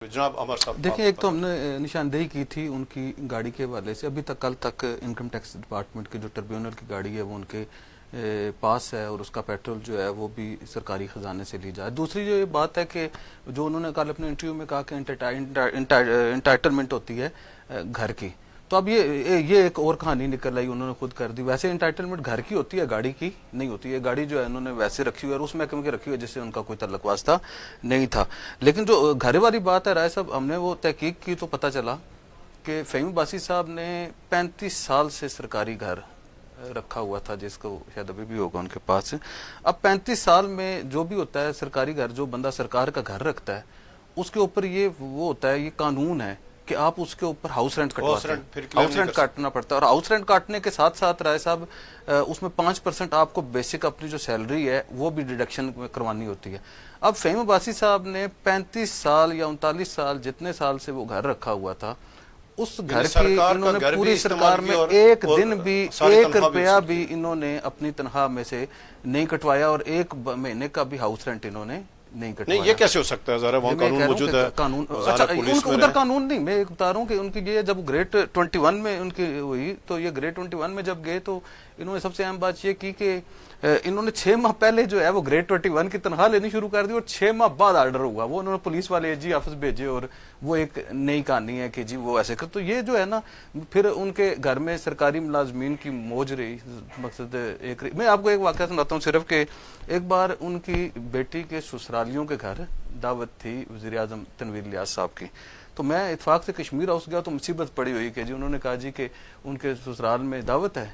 जनाब अमर साहब, देखिए, एक तो हमने निशानदेही की थी उनकी गाड़ी के हवाले से। अभी तक कल तक इनकम टैक्स डिपार्टमेंट की जो ट्रिब्यूनल की गाड़ी है वो उनके पास है और उसका पेट्रोल जो है वो भी सरकारी खजाने से ली जाए। दूसरी जो ये बात है कि जो उन्होंने कल अपने इंटरव्यू में कहा कि इंटाइटलमेंट होती है घर की, तो अब ये एक और कहानी निकल आई, उन्होंने खुद कर दी। वैसे इंटाइटलमेंट घर की होती है, गाड़ी की नहीं होती है। गाड़ी जो है उन्होंने वैसे रखी हुई है और उस महकमे की रखी हुई है जिससे उनका कोई तल्लुक वास्ता नहीं था। लेकिन जो घर वाली बात है राय साहब, हमने वो तहकीक की तो पता चला कि फ़हीम अब्बासी साहब ने 35 साल से सरकारी घर रखा हुआ था, जिसको शायद अभी भी होगा उनके पास। अब 35 साल में जो भी होता है सरकारी घर, जो बंदा सरकार का घर रखता है उसके ऊपर ये वो होता है, ये कानून है कि आप उसके ऊपर हाउस रेंट कटवाते हैं, हाउस रेंट काटना पड़ता है। और हाउस रेंट काटने के साथ साथ राय साहब उसमें 5% आपको बेसिक अपनी जो सैलरी है वो भी डिडक्शन करवानी होती है। अब फ़हीम अब्बासी साहब ने 35 साल या 39 साल जितने साल से वो घर रखा हुआ था, उस घर की इन्होंने पूरी सरकार में एक दिन भी 1 रुपया भी इन्होंने अपनी तनख्वाह में से नहीं कटवाया और 1 महीने का भी हाउस रेंट इन्होंने नहीं कटवाया। नहीं, ये कैसे हो सकता है? जरा वहाँ कानून मौजूद है, कानून अच्छा उधर कानून नहीं, मैं बता रहा हूँ कि उनकी ये जब ग्रेड 21 में उनकी हुई तो ये ग्रेड 21 में जब गए तो इन्होंने सबसे अहम बात ये की कि इन्होंने 6 माह पहले जो है वो ग्रेड 21 की तनख्वाह लेनी शुरू कर दी और 6 माह बाद ऑर्डर हुआ, वो उन्होंने पुलिस वाले एजी ऑफिस भेजे और वो एक नई कहानी है कि जी वो ऐसे कर। तो ये जो है ना, फिर उनके घर में सरकारी मुलाजमीन की मौज रही। मकसद एक, मैं आपको एक वाकया सुनाता हूँ सिर्फ कि एक बार उनकी बेटी के ससुरालियों के घर दावत थी वज़ीर आज़म तनवीर इलियास साहब की, तो मैं इत्फाक से कश्मीर हाउस गया तो मुसीबत पड़ी हुई कि जी उन्होंने कहा जी कि उनके ससुराल में दावत है,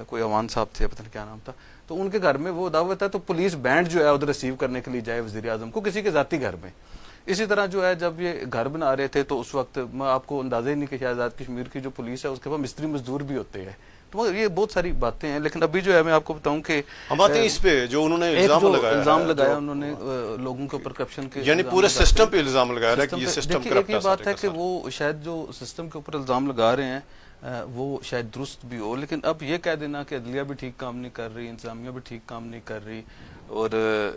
कोई अवान साहब थे, पता नहीं क्या नाम था, तो उनके घर में वो दावत है तो पुलिस बैंड जो है उधर रिसीव करने के लिए जाए वज़ीर आज़म को किसी के जाती घर में। इसी तरह जो है जब ये घर बना रहे थे तो उस वक्त मैं आपको अंदाजा ही नहीं कि आज़ाद कश्मीर की जो पुलिस है उसके पास मिस्त्री मजदूर भी होते हैं। तो ये बहुत सारी बातें हैं। लेकिन अभी जो है मैं आपको बताऊं कि हम आते हैं इस पे जो उन्होंने इल्जाम लगाया उन्होंने लोगों के ऊपर करप्शन के, यानी पूरे सिस्टम पे इल्जाम लगाया है कि ये सिस्टम करप्ट है। एक बात है कि वो शायद जो सिस्टम के ऊपर इल्जाम लगा रहे हैं वो शायद दुरुस्त भी हो, लेकिन अब ये कह देना कि अदलिया भी ठीक काम नहीं कर रही, इंतजामिया भी ठीक काम नहीं कर रही और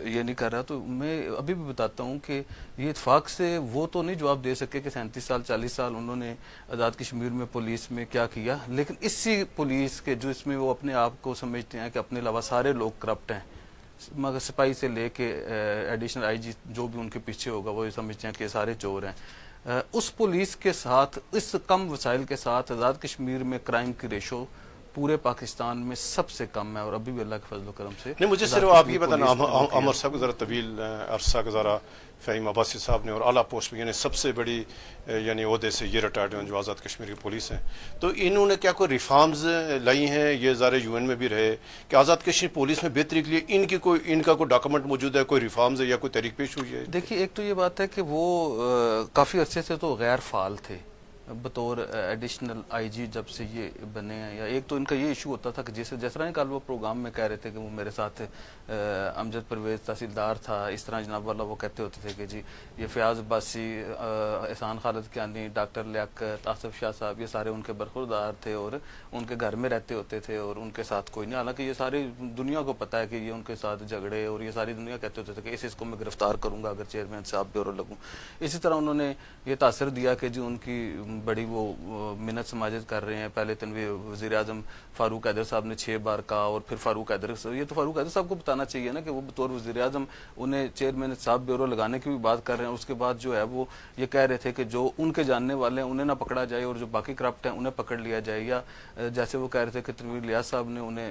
ये नहीं कर रहा, तो मैं अभी भी बताता हूँ कि ये इत्फाक से वो तो नहीं जवाब दे सके कि 37 साल 40 साल उन्होंने आज़ाद कश्मीर में पुलिस में क्या किया। लेकिन इसी पुलिस के जो इसमें वो अपने आप को समझते हैं कि अपने अलावा सारे लोग करप्ट हैं, मगर सिपाही से लेके एडिशनल आईजी जो भी उनके पीछे होगा वो समझते हैं कि सारे चोर हैं। उस पुलिस के साथ, इस कम वसाइल के साथ आज़ाद कश्मीर में क्राइम की रेशो पूरे पाकिस्तान में सबसे कम है और अभी भी अल्लाह के फजल करम से नहीं। मुझे सिर्फ आप ये बताना, अमर साहब को ज़रा तवील अरसा गुजारा फ़हीम अब्बासी साहब ने और आला पोस्ट में, यानी सबसे बड़ी यानी ओहदे से ये रिटायर्ड हैं जो आज़ाद कश्मीर की पुलिस हैं, तो इन्होंने क्या कोई रिफॉर्म्स लाई हैं? ये ज़ारे यूएन में भी रहे कि आज़ाद कश्मीर पुलिस में बेहतरी के लिए इनका कोई डॉक्यूमेंट मौजूद है, कोई रिफॉर्म्स है या कोई तहरीक पेश हुई है? देखिए, एक तो ये बात है कि वो काफ़ी अरसे से तो गैर फाल थे बतौर एडिशनल आईजी जब से ये बने हैं। या एक तो इनका ये इशू होता था कि जैसे जिस तरह कल वो प्रोग्राम में कह रहे थे कि वो मेरे साथ अमजद परवेज तहसीलदार था, इस तरह जनाब वाला वो कहते होते थे कि जी ये फयाज अब्बासी, एहसान खालिद कियानी, डॉक्टर लियाकत, आसिफ शाह साहब, ये सारे उनके बरखुरदार थे और उनके घर में रहते होते थे और उनके साथ कोई नहीं। हालांकि ये सारी दुनिया को पता है कि ये उनके साथ झगड़े, और ये सारी दुनिया कहते होते थे कि इसको मैं गिरफ्तार करूंगा अगर चेयरमैन साहब ब्यूरो लगूँ। इसी तरह उन्होंने ये तासर दिया कि जी उनकी बड़ी वो मिन्नत समाजत कर रहे हैं। पहले तनवीर वज़ीर आज़म फारूक हैदर साहब ने 6 बार कहा और फिर फारूक हैदर, ये तो फारूक हैदर साहब को बताना चाहिए ना कि वो बतौर वज़ीर आज़म उन्हें चेयरमैन साहब ब्यूरो लगाने की भी बात कर रहे हैं। उसके बाद जो है वो ये कह रहे थे कि जो उनके जानने वाले हैं उन्हें ना पकड़ा जाए और जो बाकी करप्ट हैं उन्हें पकड़ लिया जाए। या जैसे वो कह रहे थे कि तनवीर इलियास साहब ने उन्हें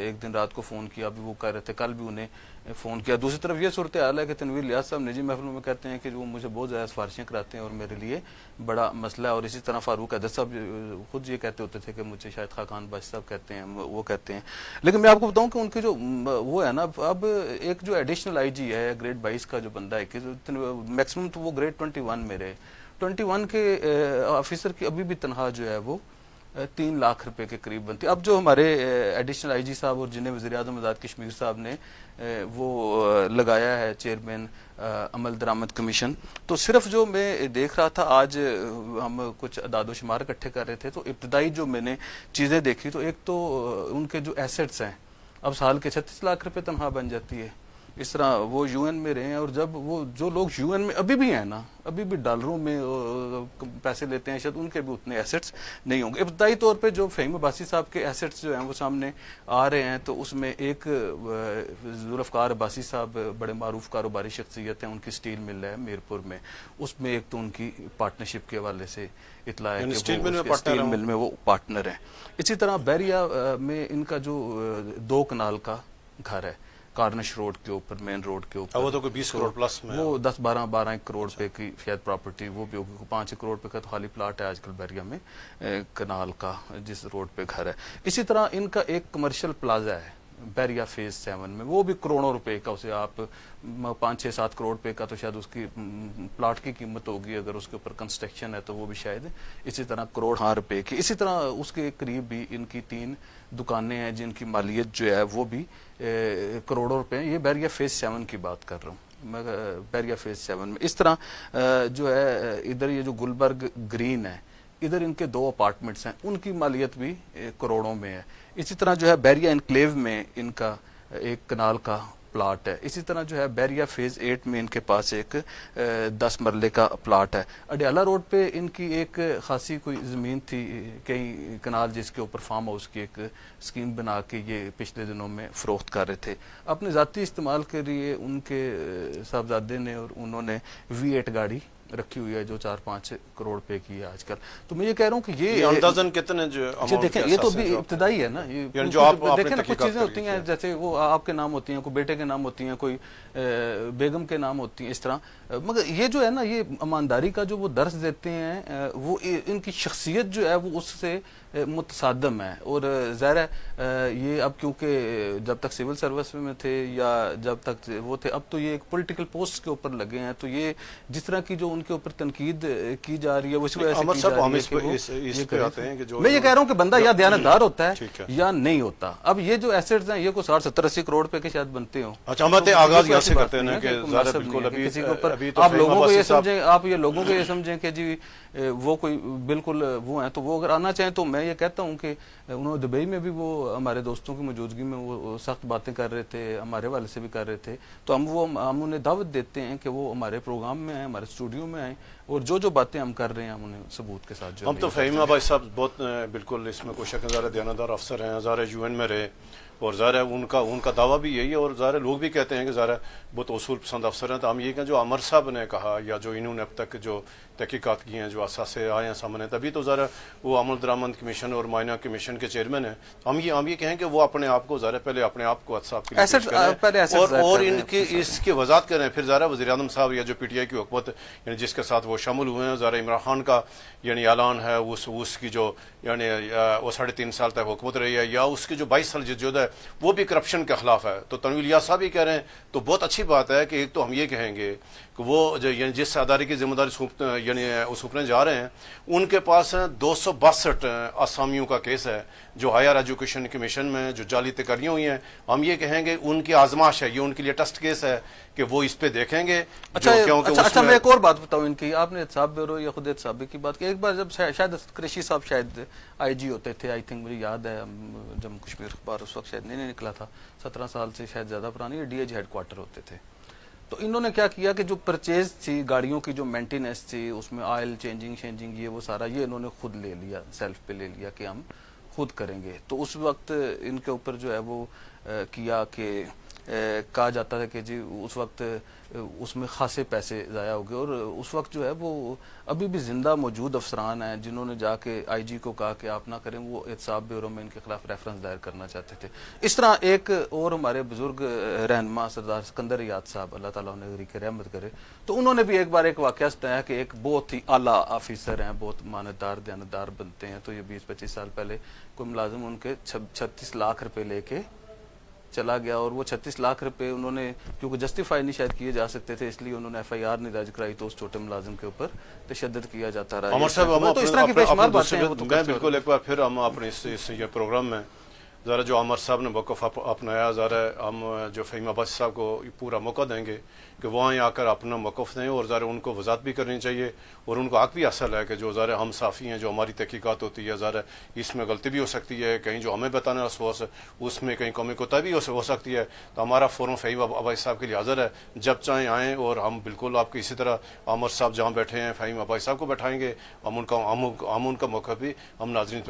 एक दिन रात को फ़ोन किया, अभी वो कह रहे थे कल भी उन्हें फ़ोन किया। दूसरी तरफ ये सूरत हाल है कि तनवीर इलियास साहब निजी महफिलों में कहते हैं कि वो मुझे बहुत ज़्यादा सिफारिशें कराते हैं और मेरे लिए बड़ा मसला है। और इसी तरह फारूक हैदर साहब खुद ये कहते होते थे कि मुझे शायद खाकान बाश साहब कहते हैं, वो कहते हैं। लेकिन मैं आपको बताऊं कि उनकी जो वो है ना, अब एक जो एडिशनल आईजी है ग्रेड 22 का जो बंदा है कि मैक्सिमम तो वो ग्रेड 21 में रहे, 21 के ऑफिसर की अभी भी तनख्वाह जो है वो 3 लाख रुपए के करीब बनती है। अब जो हमारे एडिशनल आईजी साहब और जिन्हें वज़ीर आज़म आज़ाद कश्मीर साहब ने वो लगाया है चेयरमैन अमल दरामद कमीशन, तो सिर्फ जो मैं देख रहा था, आज हम कुछ अदाद शुमार इकट्ठे कर रहे थे तो इब्तदाई जो मैंने चीज़ें देखी तो एक तो उनके जो एसेट्स हैं अब साल के 36 लाख रुपए तनख्वाह बन जाती है। اس طرح وہ یو این میں رہے ہیں، اور جب وہ جو لوگ یو این میں ابھی بھی ہیں نا، ابھی بھی ڈالروں میں پیسے لیتے ہیں، شاید ان کے بھی اتنے ایسٹس نہیں ہوں گے۔ ابتدائی طور پہ جو فہیم عباسی صاحب کے ایسٹس جو ہیں وہ سامنے آ رہے ہیں، تو اس میں ایک ذوالفقار عباسی صاحب بڑے معروف کاروباری شخصیت ہیں، ان کی سٹیل مل ہے میرپور میں، اس میں ایک تو ان کی پارٹنرشپ کے حوالے سے اطلاع ہے کہ سٹیل مل میں وہ پارٹنر ہیں۔ اسی طرح بیریا میں ان کا جو 2 کنال کا گھر ہے کارنش روڈ کے اوپر، مین روڈ کے اوپر، وہ تو کوئی 20 کروڑ پلس میں، وہ 10-12 کروڑ روپے کی شاید پراپرٹی وہ بھی ہوگی، 5 کروڑ روپے کا تو خالی پلاٹ ہے آج کل بیریا میں کنال کا جس روڈ پہ گھر ہے۔ اسی طرح ان کا ایک کمرشل پلازا ہے بیریا فیز 7 میں، وہ بھی کروڑوں روپے کا، اسے آپ 5-6-7 کروڑ روپے کا تو شاید اس کی پلاٹ کی قیمت ہوگی، اگر اس کے اوپر کنسٹرکشن ہے تو وہ بھی شاید اسی طرح کروڑ روپے کی۔ اسی طرح اس کے قریب بھی ان کی 3 دکانیں ہیں جن کی مالیت جو ہے وہ بھی کروڑوں روپے ہیں۔ یہ بیریا فیز 7 کی بات کر رہا ہوں میں، بیریا فیز 7 میں۔ اس طرح جو ہے ادھر یہ جو گلبرگ گرین ہے، ادھر ان کے 2 اپارٹمنٹس ہیں، ان کی مالیت بھی کروڑوں میں ہے۔ اسی طرح جو ہے بیریا انکلیو میں ان کا 1 کنال کا پلاٹ ہے۔ اسی طرح جو ہے بیریا فیز 8 میں ان کے پاس ایک 10 مرلے کا پلاٹ ہے۔ اڈیالہ روڈ پہ ان کی ایک خاصی کوئی زمین تھی، کئی کنال، جس کے اوپر فارم ہاؤس کی ایک اسکیم بنا کے یہ پچھلے دنوں میں فروخت کر رہے تھے اپنے ذاتی استعمال کے لیے۔ ان کے صاحبزادے نے اور انہوں نے V8 گاڑی رکھی ہوئی ہے جو 4-5 کروڑ روپے کی ہے آج کل۔ تو میں یہ کہہ رہا ہوں کہ یہ اندازن کتنے جو دیکھیں، یہ تو بھی ابتدائی ہے نا، یہ جو آپ دیکھیں نا، کچھ چیزیں ہوتی ہیں جیسے وہ آپ کے نام ہوتی ہیں، کوئی بیٹے کے نام ہوتی ہیں، کوئی بیگم کے نام ہوتی ہیں، اس طرح۔ مگر یہ جو ہے نا، یہ ایمانداری کا جو وہ درس دیتے ہیں، وہ ان کی شخصیت جو ہے وہ اس سے متصادم ہے۔ اور ظاہر ہے یہ اب کیونکہ جب تک سول سروس میں تھے یا جب تک وہ تھے، اب تو یہ ایک پولیٹیکل پوسٹ کے اوپر لگے ہیں، تو یہ جس طرح کی جو ان کے اوپر تنقید کی جا رہی ہے وہ اس وجہ سے کی جا رہی ہے کہ میں یہ کہہ رہا ہوں کہ بندہ یا دیانتدار ہوتا ہے یا نہیں ہوتا۔ اب یہ جو ایسٹس ہیں یہ کوئی 60-70-80 کروڑ روپے کے شاید بنتے ہوں۔ اچھا، ہم آغاز یہاں سے کرتے ہیں کہ بالکل کسی کے اوپر آپ لوگوں کو یہ سمجھیں، آپ یہ لوگوں کو یہ سمجھیں کہ جی وہ کوئی بالکل وہ ہیں، تو وہ اگر آنا چاہیں تو میں یہ کہتا ہوں کہ انہوں نے دبئی میں بھی وہ ہمارے دوستوں کی موجودگی میں وہ سخت باتیں کر رہے تھے، ہمارے والے سے بھی کر رہے تھے، تو ہم انہیں دعوت دیتے ہیں کہ وہ ہمارے پروگرام میں آئیں، ہمارے اسٹوڈیو میں آئیں، اور جو باتیں ہم کر رہے ہیں ہم انہیں ثبوت کے ساتھ جو ہم تو فہیم بھائی صاحب بہت بالکل اس میں کوئی شک ظاہر دیانتدار افسر ہیں، ظاہر یو این میں رہے، اور ظاہر ہے ان کا دعویٰ بھی یہی ہے، اور ظاہر لوگ بھی کہتے ہیں کہ ظاہر بہت اصول پسند افسر ہیں۔ تو ہم یہ کہ جو عمر صاحب نے کہا یا جو انہوں نے اب تک جو تحقیقات کی ہیں، جو اثاثے آئے ہیں سامنے، تبھی تو ظاہر وہ عمل درآمد کمیشن اور معائنہ کمیشن کے چیئرمین ہیں۔ ہم یہ کہیں کہ وہ اپنے آپ کو ظاہر پہلے اپنے آپ کو صاحب کے لیے پیش کریں اور ان کی اس کی وضاحت کریں، پھر ظاہر وزیر اعظم صاحب یا جو پی ٹی آئی کی حکومت یعنی جس کے ساتھ وہ شامل ہوئے ہیں، ظاہر عمران خان کا یعنی اعلان ہے اس کی جو یعنی وہ 3.5 سال تک حکومت رہی ہے، یا اس کی جو 22 سال جدوجہد ہے وہ بھی کرپشن کے خلاف ہے۔ تو تنویر الیاس صاحب ہی کہہ رہے ہیں، تو بہت اچھی بات ہے کہ ایک تو ہم یہ کہیں گے کہ وہ یعنی جس ادارے کی ذمہ داری یعنی سونپنے جا رہے ہیں، ان کے پاس 262 آسامیوں کا کیس ہے جو ہائر ایجوکیشن کمیشن میں جو جعلی تکاریاں ہوئی ہیں۔ ہم یہ کہیں گے ان کی آزمائش ہے، یہ ان کے لیے ٹیسٹ کیس ہے کہ وہ اس پہ دیکھیں گے۔ اچھا میں ایک اور بات بتاؤں ان کی، آپ نے احتساب بیورو یا خود احتسابی کی بات کی، ایک بار جب شاید قریشی صاحب شاید آئی جی ہوتے تھے، آئی تھنک مجھے یاد ہے، جموں کشمیر اخبار اس وقت شاید نہیں نکلا تھا، 17 سال سے شاید زیادہ پرانی، ڈی ایچ ہیڈ کوارٹر ہوتے تھے، تو انہوں نے کیا کیا کہ جو پرچیز تھی گاڑیوں کی، جو مینٹیننس تھی، اس میں آئل چینجنگ یہ وہ سارا یہ انہوں نے خود لے لیا، سیلف پہ لے لیا کہ ہم خود کریں گے۔ تو اس وقت ان کے اوپر جو ہے وہ کیا کہ کہا جاتا تھا کہ جی اس وقت اس میں خاصے پیسے ضائع ہو گئے، اور اس وقت جو ہے وہ ابھی بھی زندہ موجود افسران ہیں جنہوں نے جا کے آئی جی کو کہا کہ آپ نہ کریں، وہ احتساب بیورو میں ان کے خلاف ریفرنس دائر کرنا چاہتے تھے۔ اس طرح ایک اور ہمارے بزرگ رہنما سردار سکندر یاد صاحب، اللہ تعالیٰ انہیں غریق رحمت کرے، تو انہوں نے بھی ایک بار ایک واقعہ سنایا کہ ایک بہت ہی اعلیٰ آفیسر ہیں، بہت ماندار دیانتدار بنتے ہیں، تو یہ 20-25 سال پہلے کوئی ملازم ان کے 36 لاکھ روپے لے کے چلا گیا، اور وہ 36 لاکھ روپے انہوں نے کیونکہ جسٹیفائی نہیں شاید کیے جا سکتے تھے، اس لیے انہوں نے ایف آئی آر نہیں درج کرائی، تو اس چھوٹے ملازم کے اوپر تشدد کیا جاتا رہا۔ عمر صاحب، تو اس طرح کی بے شمار باتیں ہیں، بالکل ایک بار پھر ہم اپنے اس پروگرام میں ذرا جو عامر صاحب نے موقف اپنایا، ذرا ہم جو فہیم عباسی صاحب کو پورا موقع دیں گے کہ وہاں آ کر اپنا موقف دیں، اور ذرا ان کو وضاحت بھی کرنی چاہیے، اور ان کو حق بھی حاصل ہے کہ جو ذرا ہم صافی ہیں، جو ہماری تحقیقات ہوتی ہے، ذرا اس میں غلطی بھی ہو سکتی ہے، کہیں جو ہمیں بتانا سوچ اس میں کہیں قومی کوتاہی بھی ہو سکتی ہے، تو ہمارا فورم فہیم عباسی صاحب کے لیے حاضر ہے، جب چاہیں آئیں، اور ہم بالکل آپ کو اسی طرح عامر صاحب جہاں بیٹھے ہیں فہیم عباسی صاحب کو بیٹھائیں گے، ہم ان کا موقع بھی ہم ناظرین